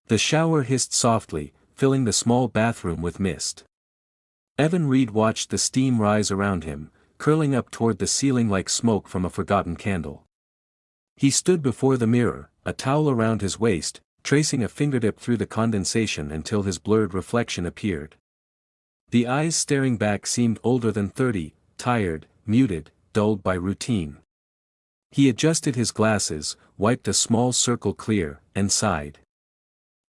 The shower hissed softly, filling the small bathroom with mist. Evan Reed watched the steam rise around him, curling up toward the ceiling like smoke from a forgotten candle. He stood before the mirror, a towel around his waist, tracing a fingertip through the condensation until his blurred reflection appeared. The eyes staring back seemed older than 30, tired, muted, dulled by routine. He adjusted his glasses, wiped a small circle clear, and sighed.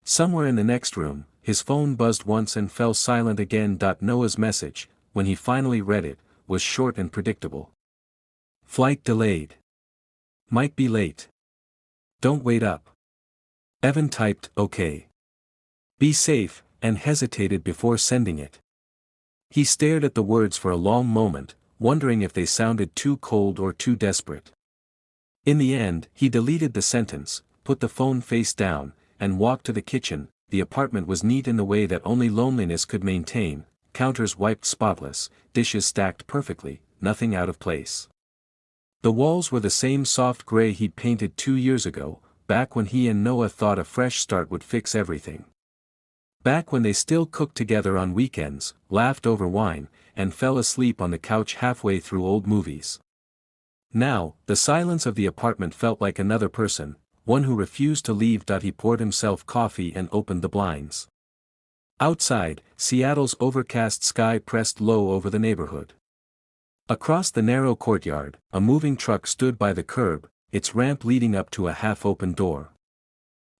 Somewhere in the next room, his phone buzzed once and fell silent again. Noah's message, when he finally read it, was short and predictable. Flight delayed. Might be late. Don't wait up. Evan typed, "Okay. Be safe," and hesitated before sending it. He stared at the words for a long moment, wondering if they sounded too cold or too desperate. In the end, he deleted the sentence, put the phone face down, and walked to the kitchen. The apartment was neat in the way that only loneliness could maintain, counters wiped spotless, dishes stacked perfectly, nothing out of place. The walls were the same soft gray he'd painted 2 years ago, back when he and Noah thought a fresh start would fix everything. Back when they still cooked together on weekends, laughed over wine, and fell asleep on the couch halfway through old movies. Now, the silence of the apartment felt like another person, one who refused to leave. He poured himself coffee and opened the blinds. Outside, Seattle's overcast sky pressed low over the neighborhood. Across the narrow courtyard, a moving truck stood by the curb, its ramp leading up to a half-open door.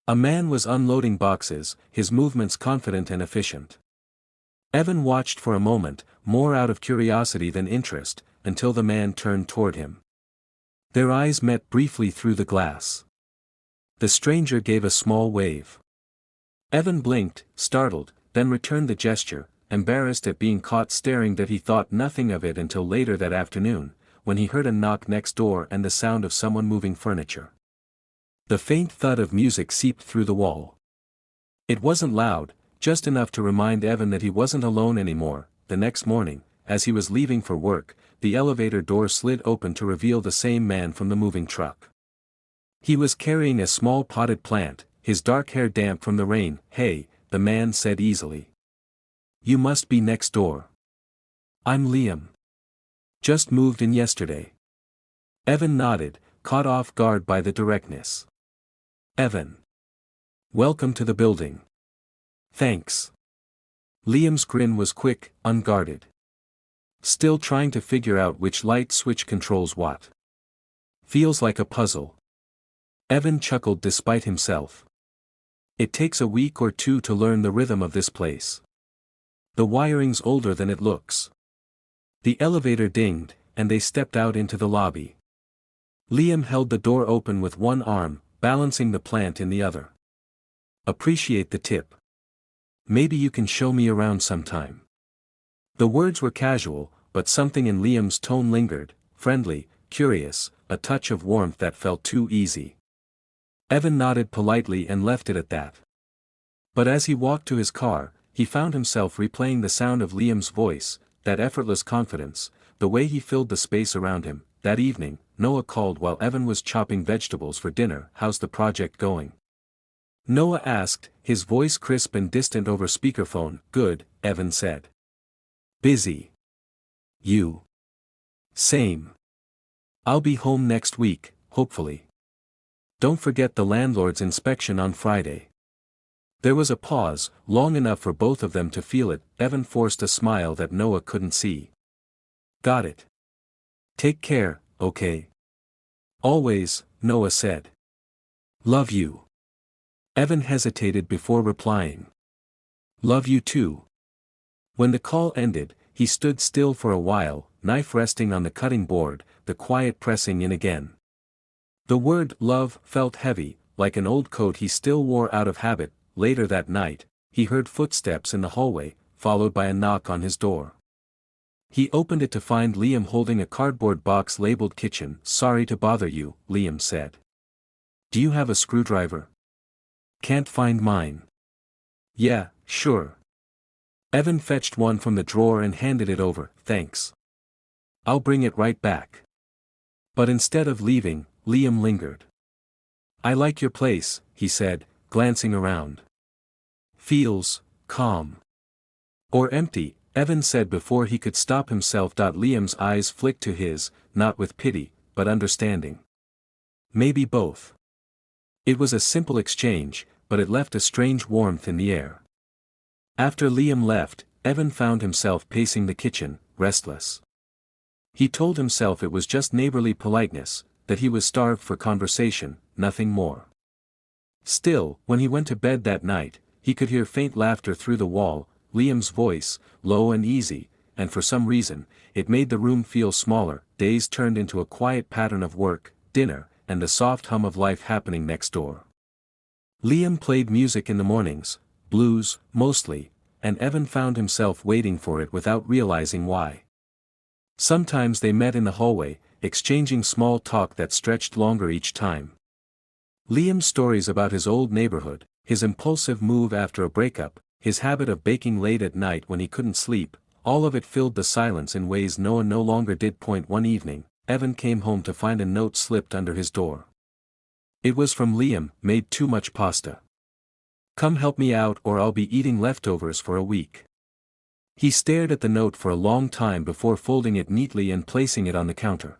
A man was unloading boxes, his movements confident and efficient. Evan watched for a moment, more out of curiosity than interest, until the man turned toward him. Their eyes met briefly through the glass. The stranger gave a small wave. Evan blinked, startled, then returned the gesture, embarrassed at being caught staring. He thought nothing of it until later that afternoon, when he heard a knock next door and the sound of someone moving furniture. The faint thud of music seeped through the wall. It wasn't loud, just enough to remind Evan that he wasn't alone anymore. The next morning, as he was leaving for work, the elevator door slid open to reveal the same man from the moving truck. He was carrying a small potted plant, his dark hair damp from the rain. "Hey," the man said easily. "You must be next door." "I'm Liam. Just moved in yesterday." Evan nodded, caught off guard by the directness. "Evan. Welcome to the building." "Thanks." Liam's grin was quick, unguarded. "Still trying to figure out which light switch controls what. Feels like a puzzle." Evan chuckled despite himself. "It takes a week or two to learn the rhythm of this place. The wiring's older than it looks." The elevator dinged, and they stepped out into the lobby. Liam held the door open with one arm, balancing the plant in the other. "Appreciate the tip. Maybe you can show me around sometime." The words were casual, but something in Liam's tone lingered, friendly, curious, a touch of warmth that felt too easy. Evan nodded politely and left it at that. But as he walked to his car, he found himself replaying the sound of Liam's voice, that effortless confidence, the way he filled the space around him. That evening, Noah called while Evan was chopping vegetables for dinner. "How's the project going?" Noah asked, his voice crisp and distant over speakerphone. "Good," Evan said. "Busy. You?" "Same. I'll be home next week, hopefully. Don't forget the landlord's inspection on Friday." There was a pause, long enough for both of them to feel it. Evan forced a smile that Noah couldn't see. "Got it. Take care, okay?" "Always," Noah said. "Love you." Evan hesitated before replying. "Love you too." When the call ended, he stood still for a while, knife resting on the cutting board, the quiet pressing in again. The word "love" felt heavy, like an old coat he still wore out of habit. Later that night, he heard footsteps in the hallway, followed by a knock on his door. He opened it to find Liam holding a cardboard box labeled "Kitchen." "Sorry to bother you," Liam said. "Do you have a screwdriver?" "Can't find mine." "Yeah, sure." Evan fetched one from the drawer and handed it over. "Thanks. I'll bring it right back." But instead of leaving, Liam lingered. "I like your place," he said, glancing around. feels calm. Or empty, Evan said before he could stop himself. Liam's eyes flicked to his, not with pity, but understanding. Maybe both. It was a simple exchange, but it left a strange warmth in the air. After Liam left, Evan found himself pacing the kitchen, restless. He told himself it was just neighborly politeness, that he was starved for conversation, nothing more. Still, when he went to bed that night, he could hear faint laughter through the wall, Liam's voice, low and easy, and for some reason, it made the room feel smaller. Days turned into a quiet pattern of work, dinner, and the soft hum of life happening next door. Liam played music in the mornings, blues, mostly, and Evan found himself waiting for it without realizing why. Sometimes they met in the hallway, exchanging small talk that stretched longer each time. Liam's stories about his old neighborhood, his impulsive move after a breakup, his habit of baking late at night when he couldn't sleep, all of it filled the silence in ways Noah no longer did. One evening, Evan came home to find a note slipped under his door. It was from Liam: "Made too much pasta. Come help me out or I'll be eating leftovers for a week." He stared at the note for a long time before folding it neatly and placing it on the counter.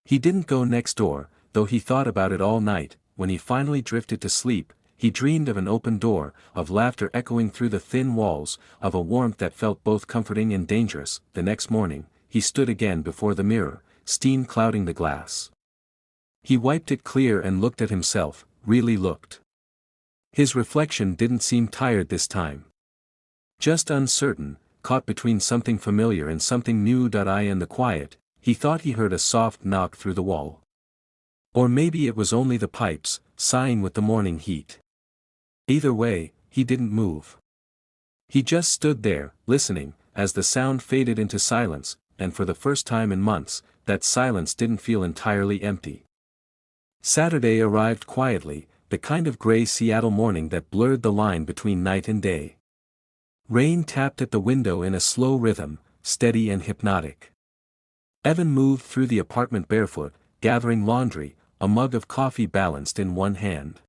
He didn't go next door, though he thought about it all night. When he finally drifted to sleep, he dreamed of an open door, of laughter echoing through the thin walls, of a warmth that felt both comforting and dangerous. The next morning, he stood again before the mirror, steam clouding the glass. He wiped it clear and looked at himself, really looked. His reflection didn't seem tired this time. Just uncertain, caught between something familiar and something new. In the quiet, he thought he heard a soft knock through the wall. Or maybe it was only the pipes, sighing with the morning heat. Either way, he didn't move. He just stood there, listening, as the sound faded into silence, and for the first time in months, that silence didn't feel entirely empty. Saturday arrived quietly, the kind of gray Seattle morning that blurred the line between night and day. Rain tapped at the window in a slow rhythm, steady and hypnotic. Evan moved through the apartment barefoot, gathering laundry, a mug of coffee balanced in one hand.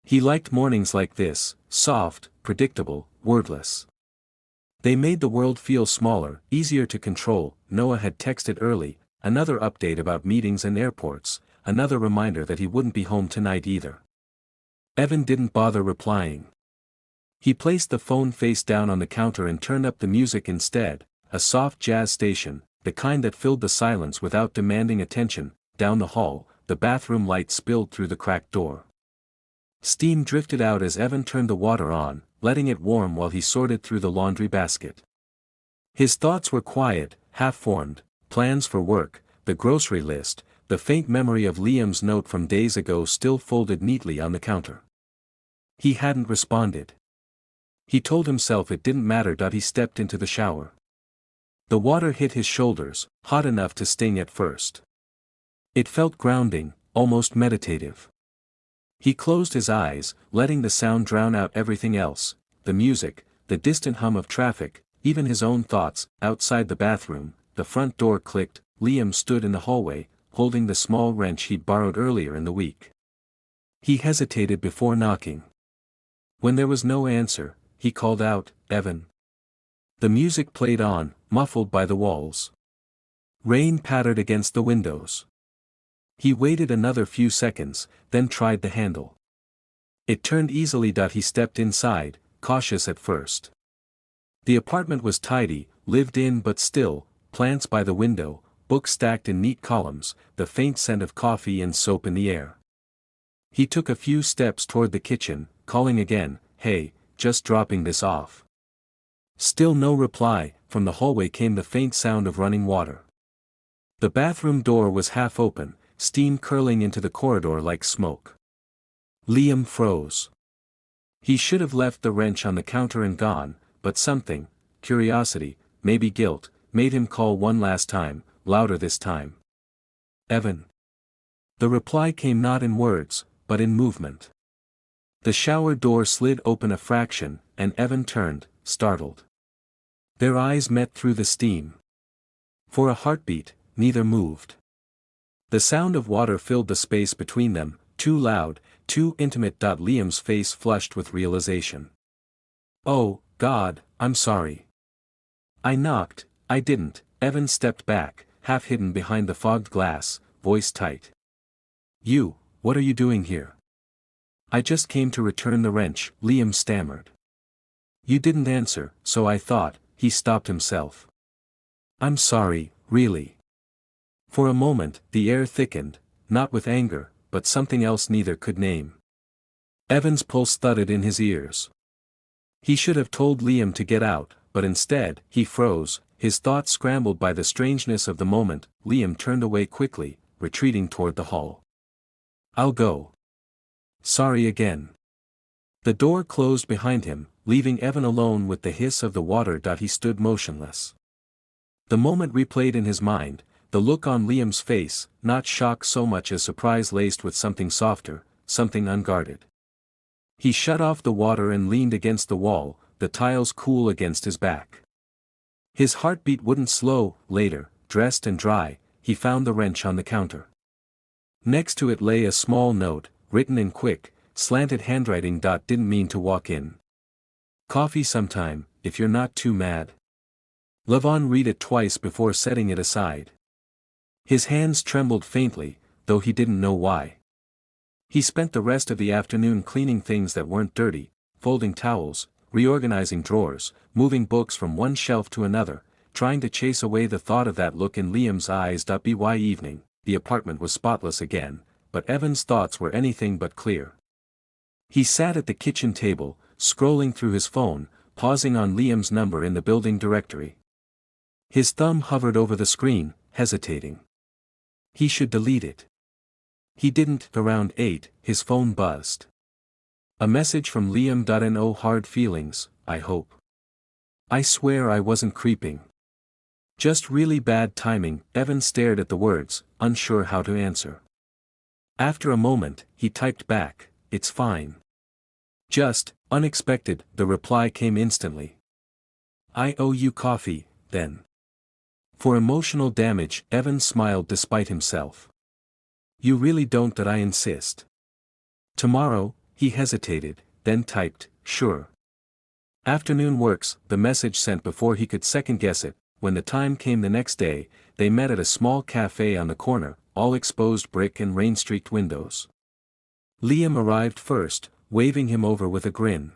He liked mornings like this, soft, predictable, wordless. They made the world feel smaller, easier to control. Noah had texted early, another update about meetings and airports, another reminder that he wouldn't be home tonight either. Evan didn't bother replying. He placed the phone face down on the counter and turned up the music instead, a soft jazz station, the kind that filled the silence without demanding attention. Down the hall, the bathroom light spilled through the cracked door. Steam drifted out as Evan turned the water on, letting it warm while he sorted through the laundry basket. His thoughts were quiet, half-formed: plans for work, the grocery list, the faint memory of Liam's note from days ago still folded neatly on the counter. He hadn't responded. He told himself it didn't matter. He stepped into the shower. The water hit his shoulders, hot enough to sting at first. It felt grounding, almost meditative. He closed his eyes, letting the sound drown out everything else, the music, the distant hum of traffic, even his own thoughts. Outside the bathroom, the front door clicked. Liam stood in the hallway, holding the small wrench he'd borrowed earlier in the week. He hesitated before knocking. When there was no answer, he called out, "Evan." The music played on, muffled by the walls. Rain pattered against the windows. He waited another few seconds, then tried the handle. It turned easily. He stepped inside, cautious at first. The apartment was tidy, lived in, but still, plants by the window, books stacked in neat columns, the faint scent of coffee and soap in the air. He took a few steps toward the kitchen, calling again, "Hey, just dropping this off." Still no reply. From the hallway came the faint sound of running water. The bathroom door was half open, steam curling into the corridor like smoke. Liam froze. He should have left the wrench on the counter and gone, but something, curiosity, maybe guilt, made him call one last time, louder this time. "Evan." The reply came not in words, but in movement. The shower door slid open a fraction, and Evan turned, startled. Their eyes met through the steam. For a heartbeat, neither moved. The sound of water filled the space between them, too loud, too intimate. Liam's face flushed with realization. Oh, God, I'm sorry. I knocked, I didn't. Evan stepped back, half hidden behind the fogged glass, voice tight. What are you doing here? I just came to return the wrench, Liam stammered. You didn't answer, so I thought. He stopped himself. I'm sorry, really. For a moment, the air thickened, not with anger, but something else neither could name. Evan's pulse thudded in his ears. He should have told Liam to get out, but instead, he froze, his thoughts scrambled by the strangeness of the moment. Liam turned away quickly, retreating toward the hall. I'll go. Sorry again. The door closed behind him, leaving Evan alone with the hiss of the water. He stood motionless. The moment replayed in his mind, the look on Liam's face, not shock so much as surprise laced with something softer, something unguarded. He shut off the water and leaned against the wall, the tiles cool against his back. His heartbeat wouldn't slow. Later, dressed and dry, he found the wrench on the counter. Next to it lay a small note, written in quick, slanted handwriting. Didn't mean to walk in. Coffee sometime, if you're not too mad. Levon read it twice before setting it aside. His hands trembled faintly, though he didn't know why. He spent the rest of the afternoon cleaning things that weren't dirty, folding towels, reorganizing drawers, moving books from one shelf to another, trying to chase away the thought of that look in Liam's eyes. By evening, the apartment was spotless again, but Evan's thoughts were anything but clear. He sat at the kitchen table, scrolling through his phone, pausing on Liam's number in the building directory. His thumb hovered over the screen, hesitating. He should delete it. He didn't. Around 8, his phone buzzed. A message from Liam. No hard feelings, I hope. I swear I wasn't creeping. Just really bad timing. Evan stared at the words, unsure how to answer. After a moment, he typed back, it's fine. Just, unexpected. The reply came instantly. I owe you coffee, then. For emotional damage, Evan smiled despite himself. You really don't. That I insist. Tomorrow. He hesitated, then typed, sure. Afternoon works. The message sent before he could second-guess it. When the time came the next day, they met at a small cafe on the corner, all exposed brick and rain-streaked windows. Liam arrived first, waving him over with a grin.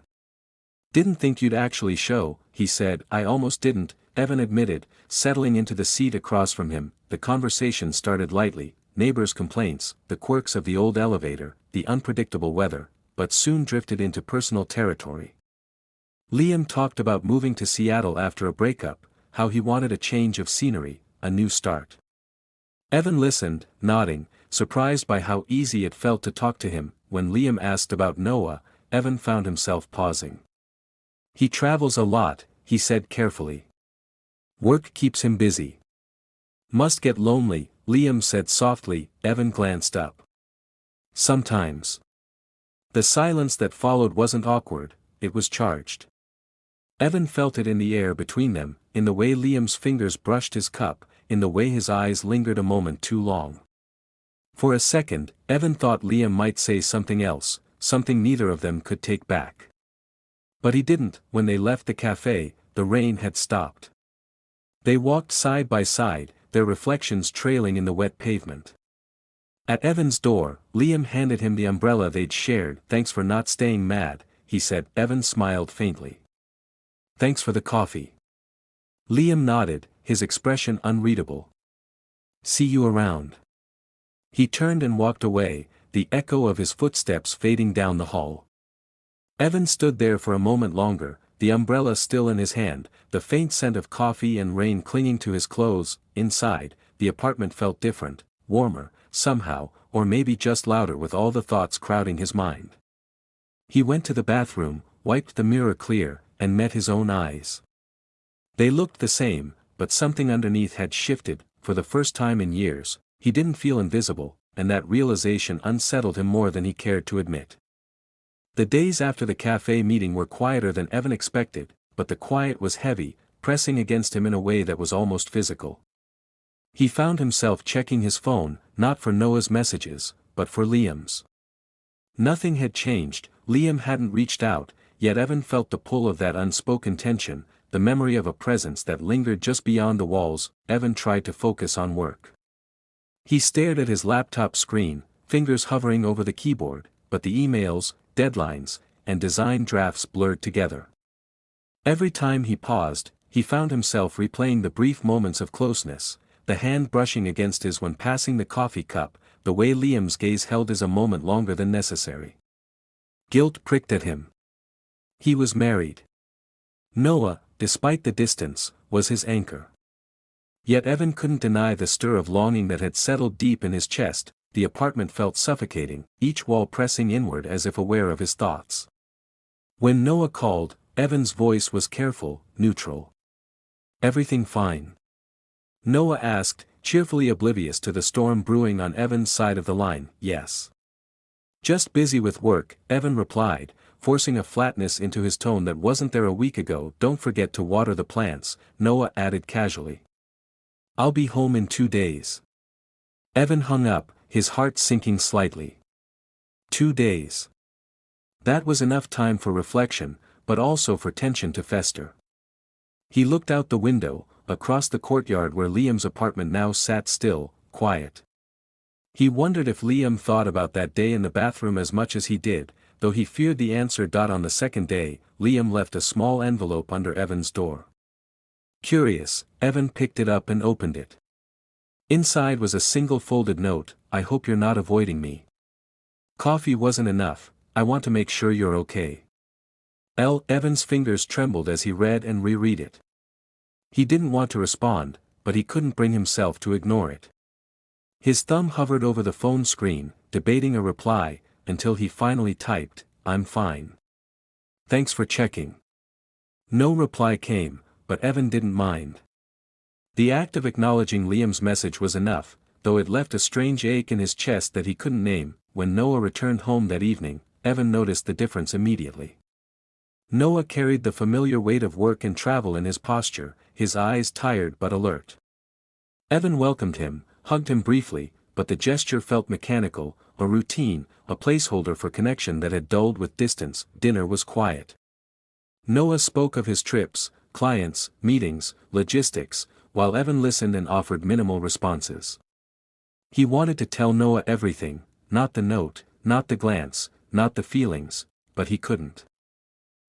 Didn't think you'd actually show, he said. I almost didn't, Evan admitted, settling into the seat across from him. The conversation started lightly, neighbors' complaints, the quirks of the old elevator, the unpredictable weather, but soon drifted into personal territory. Liam talked about moving to Seattle after a breakup, how he wanted a change of scenery, a new start. Evan listened, nodding, surprised by how easy it felt to talk to him. When Liam asked about Noah, Evan found himself pausing. He travels a lot, he said carefully. Work keeps him busy. Must get lonely, Liam said softly. Evan glanced up. Sometimes. The silence that followed wasn't awkward, it was charged. Evan felt it in the air between them, in the way Liam's fingers brushed his cup, in the way his eyes lingered a moment too long. For a second, Evan thought Liam might say something else, something neither of them could take back. But he didn't. When they left the cafe, the rain had stopped. They walked side by side, their reflections trailing in the wet pavement. At Evan's door, Liam handed him the umbrella they'd shared. Thanks for not staying mad, he said. Evan smiled faintly. Thanks for the coffee. Liam nodded, his expression unreadable. See you around. He turned and walked away, the echo of his footsteps fading down the hall. Evan stood there for a moment longer, the umbrella still in his hand, the faint scent of coffee and rain clinging to his clothes. Inside, the apartment felt different, warmer, somehow, or maybe just louder with all the thoughts crowding his mind. He went to the bathroom, wiped the mirror clear, and met his own eyes. They looked the same, but something underneath had shifted. For the first time in years, he didn't feel invisible, and that realization unsettled him more than he cared to admit. The days after the cafe meeting were quieter than Evan expected, but the quiet was heavy, pressing against him in a way that was almost physical. He found himself checking his phone, not for Noah's messages, but for Liam's. Nothing had changed. Liam hadn't reached out, yet Evan felt the pull of that unspoken tension, the memory of a presence that lingered just beyond the walls. Evan tried to focus on work. He stared at his laptop screen, fingers hovering over the keyboard, but the emails, deadlines, and design drafts blurred together. Every time he paused, he found himself replaying the brief moments of closeness, the hand brushing against his when passing the coffee cup, the way Liam's gaze held his a moment longer than necessary. Guilt pricked at him. He was married. Noah, despite the distance, was his anchor. Yet Evan couldn't deny the stir of longing that had settled deep in his chest. The apartment felt suffocating, each wall pressing inward as if aware of his thoughts. When Noah called, Evan's voice was careful, neutral. "Everything fine?" Noah asked, cheerfully oblivious to the storm brewing on Evan's side of the line. "Yes. Just busy with work," Evan replied, forcing a flatness into his tone that wasn't there a week ago. "Don't forget to water the plants," Noah added casually. "I'll be home in 2 days." Evan hung up, his heart sinking slightly. 2 days. That was enough time for reflection, but also for tension to fester. He looked out the window, across the courtyard where Liam's apartment now sat still, quiet. He wondered if Liam thought about that day in the bathroom as much as he did, though he feared the answer. On the second day, Liam left a small envelope under Evan's door. Curious, Evan picked it up and opened it. Inside was a single folded note: "I hope you're not avoiding me. Coffee wasn't enough, I want to make sure you're okay." Evan's fingers trembled as he read and reread it. He didn't want to respond, but he couldn't bring himself to ignore it. His thumb hovered over the phone screen, debating a reply, until he finally typed, "I'm fine. Thanks for checking." No reply came, but Evan didn't mind. The act of acknowledging Liam's message was enough, though it left a strange ache in his chest that he couldn't name. When Noah returned home that evening, Evan noticed the difference immediately. Noah carried the familiar weight of work and travel in his posture, his eyes tired but alert. Evan welcomed him, hugged him briefly, but the gesture felt mechanical, a routine, a placeholder for connection that had dulled with distance. Dinner was quiet. Noah spoke of his trips, clients, meetings, logistics, while Evan listened and offered minimal responses. He wanted to tell Noah everything, not the note, not the glance, not the feelings, but he couldn't.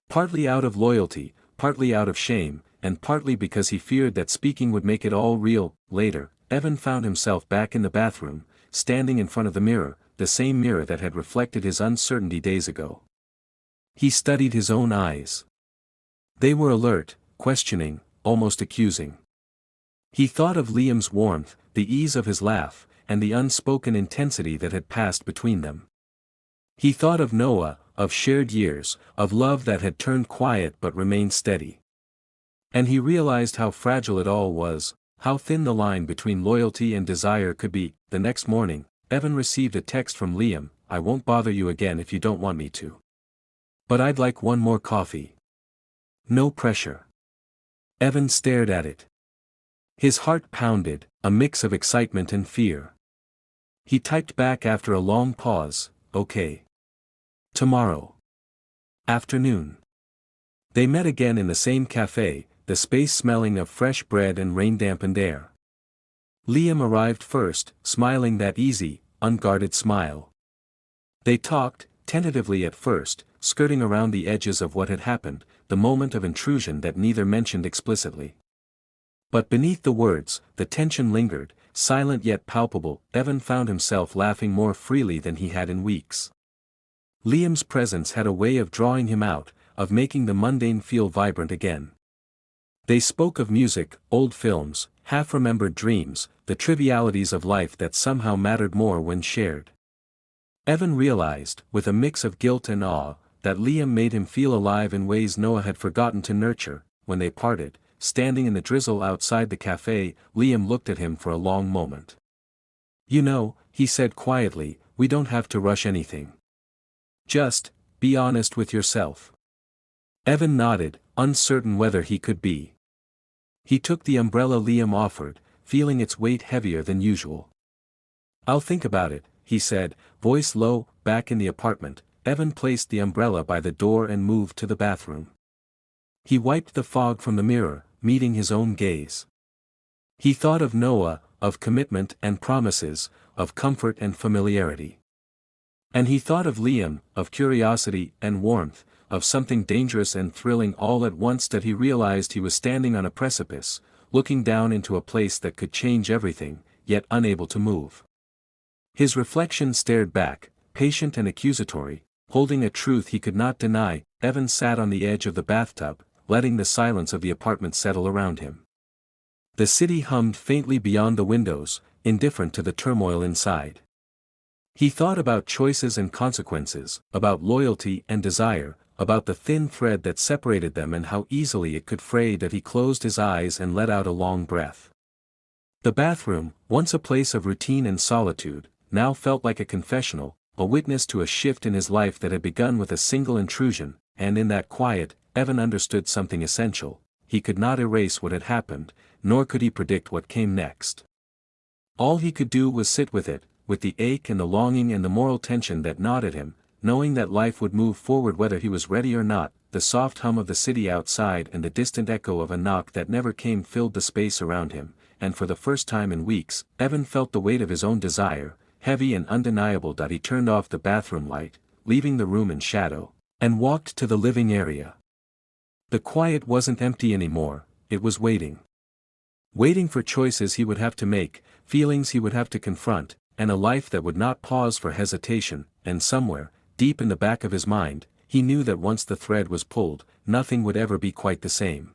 Partly out of loyalty, partly out of shame, and partly because he feared that speaking would make it all real. Later, Evan found himself back in the bathroom, standing in front of the mirror, the same mirror that had reflected his uncertainty days ago. He studied his own eyes. They were alert, questioning, almost accusing. He thought of Liam's warmth, the ease of his laugh, and the unspoken intensity that had passed between them. He thought of Noah, of shared years, of love that had turned quiet but remained steady. And he realized how fragile it all was, how thin the line between loyalty and desire could be. The next morning, Evan received a text from Liam: "I won't bother you again if you don't want me to. But I'd like one more coffee." No pressure. Evan stared at it. His heart pounded, a mix of excitement and fear. He typed back after a long pause, "Okay. Tomorrow afternoon." They met again in the same cafe, the space smelling of fresh bread and rain-dampened air. Liam arrived first, smiling that easy, unguarded smile. They talked, tentatively at first, skirting around the edges of what had happened, the moment of intrusion that neither mentioned explicitly. But beneath the words, the tension lingered, silent yet palpable. Evan found himself laughing more freely than he had in weeks. Liam's presence had a way of drawing him out, of making the mundane feel vibrant again. They spoke of music, old films, half-remembered dreams, the trivialities of life that somehow mattered more when shared. Evan realized, with a mix of guilt and awe, that Liam made him feel alive in ways Noah had forgotten to nurture. When they parted, standing in the drizzle outside the cafe, Liam looked at him for a long moment. "You know," he said quietly, "we don't have to rush anything. Just, be honest with yourself." Evan nodded, uncertain whether he could be. He took the umbrella Liam offered, feeling its weight heavier than usual. "I'll think about it," he said, voice low. Back in the apartment, Evan placed the umbrella by the door and moved to the bathroom. He wiped the fog from the mirror, meeting his own gaze. He thought of Noah, of commitment and promises, of comfort and familiarity. And he thought of Liam, of curiosity and warmth, of something dangerous and thrilling all at once that he realized he was standing on a precipice, looking down into a place that could change everything, yet unable to move. His reflection stared back, patient and accusatory, holding a truth he could not deny. Evan sat on the edge of the bathtub, letting the silence of the apartment settle around him. The city hummed faintly beyond the windows, indifferent to the turmoil inside. He thought about choices and consequences, about loyalty and desire, about the thin thread that separated them and how easily it could fray. That he closed his eyes and let out a long breath. The bathroom, once a place of routine and solitude, now felt like a confessional, a witness to a shift in his life that had begun with a single intrusion, and in that quiet, Evan understood something essential. He could not erase what had happened, nor could he predict what came next. All he could do was sit with it, with the ache and the longing and the moral tension that gnawed at him, knowing that life would move forward whether he was ready or not. The soft hum of the city outside and the distant echo of a knock that never came filled the space around him, and for the first time in weeks, Evan felt the weight of his own desire, heavy and undeniable. He turned off the bathroom light, leaving the room in shadow, and walked to the living area. The quiet wasn't empty anymore, it was waiting. Waiting for choices he would have to make, feelings he would have to confront, and a life that would not pause for hesitation. And somewhere, deep in the back of his mind, he knew that once the thread was pulled, nothing would ever be quite the same.